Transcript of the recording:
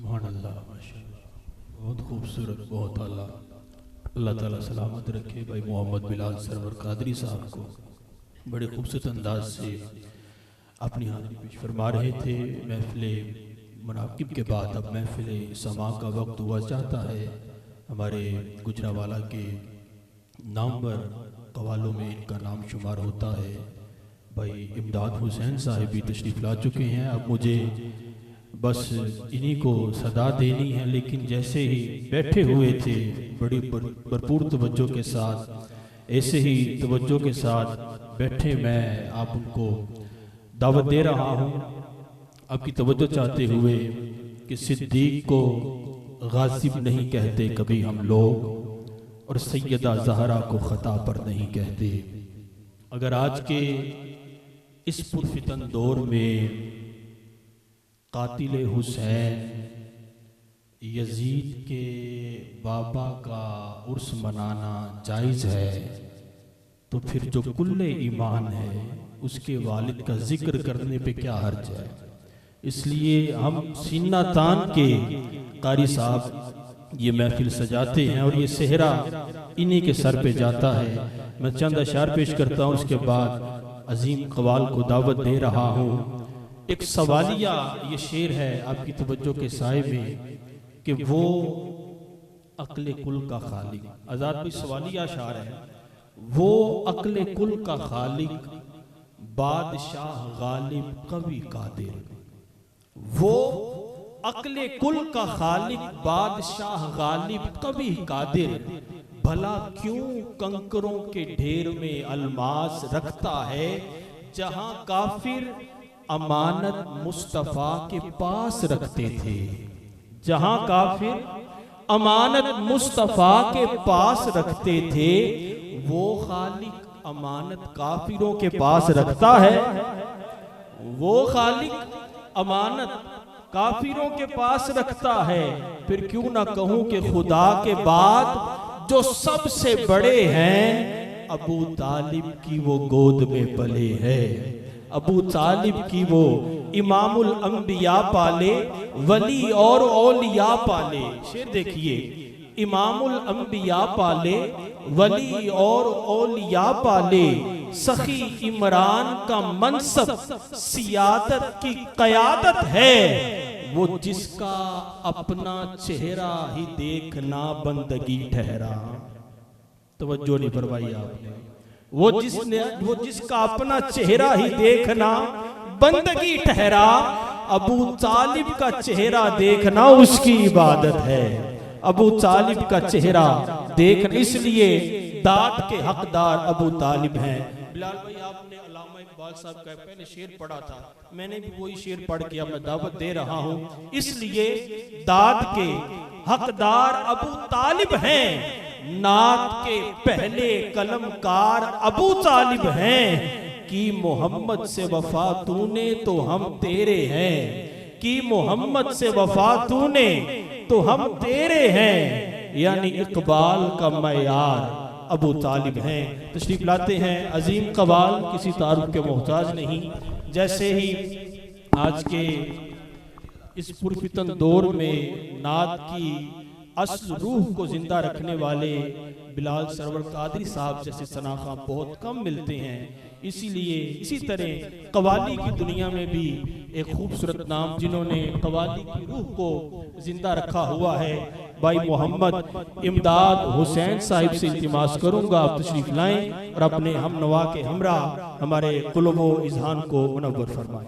अल्लाह माशाअल्लाह, बहुत खूबसूरत, बहुत आला। अल्लाह ताला सलामत रखे भाई मोहम्मद बिलाल सरवर कादरी साहब को। बड़े खूबसूरत अंदाज से अपनी हाजिरी पेश फरमा रहे थे। महफिल मुनाकिब के बाद अब महफिल समा का वक्त हुआ चाहता है। हमारे गुजरावाला के नामवर कवालों में इनका नाम शुमार होता है। भाई इमदाद हुसैन साहिब भी तशरीफ़ ला चुके हैं। अब मुझे बस इन्हीं को सदा देनी है, लेकिन जैसे ही बैठे हुए थे बड़ी भरपूर तवज्जो के साथ, ऐसे ही तवज्जो के साथ बैठे, मैं आप उनको दावत दे रहा हूँ आपकी तवज्जो चाहते हुए कि सिद्दीक को गासिब नहीं कहते कभी हम लोग, और सैयदा ज़हरा को ख़ता पर नहीं कहते। अगर आज के इस पुरफितन दौर में कातिल हुसैन यजीद के बाबा का उर्स मनाना जायज़ है, तो फिर जो कुल्ले ईमान है उसके वालिद का जिक्र करने पे क्या हर्ज है। इसलिए हम सीना तान के कारी साहब ये महफिल सजाते हैं और ये सेहरा इन्हीं के सर पे जाता है। मैं चंद अशार पेश करता हूँ, उसके बाद अजीम कवाल को दावत दे रहा हूँ। एक सवालिया ये शेर है आपकी तवज्जो के साए में कि वो अक्ले कुल का खालिक, आजाद भाई सवालिया शार है। वो अक्ले कुल का खालिक बादशाह गालिब कवि कादिर, वो अक्ले कुल का खालिक बादशाह गालिब कवि कादिर, भला क्यों कंकरों के ढेर में अलमास रखता है, जहां काफिर अमानत मुस्तफा के पास रखते थे। जहां काफिर अमानत मुस्तफा के पास रखते थे, वो खालिक अमानत काफिरों के पास रखता है। वो खालिक अमानत काफिरों के पास रखता है। फिर क्यों ना कहूं कि खुदा के बाद जो सबसे बड़े हैं, अबू तालिब की वो गोद में पले है। अबू तालिब की वो इमामुल अंबिया पाले, वली और औलिया पाले। शेर देखिए, इमामुल अंबिया पाले, वली और औलिया पाले, सखी इमरान का मनसब सियादत की कयादत है, वो जिसका अपना चेहरा ही देखना बंदगी ठहरा। तवज्जो नहीं फरमाई आपने। वो जिसका अपना चेहरा ही देखना बंदगी ठहरा, अबू तालिब का चेहरा देखना उसकी इबादत है। अबू तालिब का चेहरा देखना, इसलिए दाद के हकदार अबू तालिब हैं। बिलाल भाई आपने अल्लामा इकबाल साहब का पहले शेर पढ़ा था, मैंने भी वही शेर पढ़ के अब मैं दावत दे रहा हूँ। इसलिए दाद के हकदार अबू तालिब हैं, नात के पहले कलमकार अबू तालिब हैं। कि मोहम्मद से वफा तूने तो हम तेरे हैं, कि मोहम्मद से वफा तूने तो हम तेरे हैं, यानी इकबाल का मयार अबू तालिब हैं। तशरीफ लाते हैं अजीम कवाल, किसी तारुफ के मोहताज नहीं। जैसे ही आज के इस पुरफितन दौर में नात की असल रूह को जिंदा रखने वाले बिलाल सरवर कादरी साहब जैसे सनाखा बहुत कम मिलते हैं। इसीलिए इसी तरह कवाली की दुनिया में भी एक खूबसूरत नाम जिन्होंने कवाली की रूह को जिंदा रखा हुआ है, भाई मोहम्मद इमदाद हुसैन साहिब से इल्तिमास करूंगा आप तशरीफ लाएं और अपने हम नवा के हमरा हमारे कुलुब व इज़हान को मुनव्वर फरमाएं।